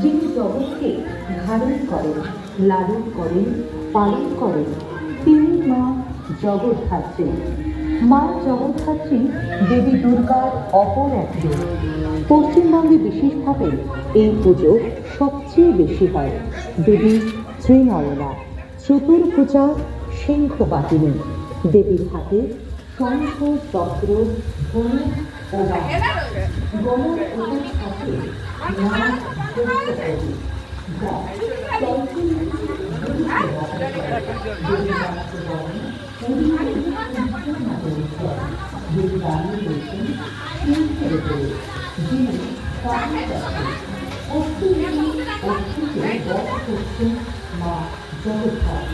যিনি জগৎকে ধারণ করেন, লালন করেন, পালন করেন, তিনি মা জগদ্ধাত্রী। মা জগদ্ধাত্রী দেবী দুর্গার অপর এক রূপ। পশ্চিমবঙ্গে বিশেষভাবে এই পুজো সবচেয়ে বেশি হয়। দেবী ত্রিনয়না, চতুর্ভুজা, সিংহবাহিনী। দেবীর হাতে শঙ্খ, চক্র, ধনুক ও বাণ। গলার ওপর থাকে লাল শস্যপরি, যা চঞ্চল দেবী বাস্তবায়ন পরিবেশ উজ্জ্বলনা করেছেন। দেবী দাঁড়িয়ে রয়েছেন সিংহের উপরে, যিনি কার্যকর্তা। অস্তিত্ব বধ করছেন মা জগদ্ধাত্রী।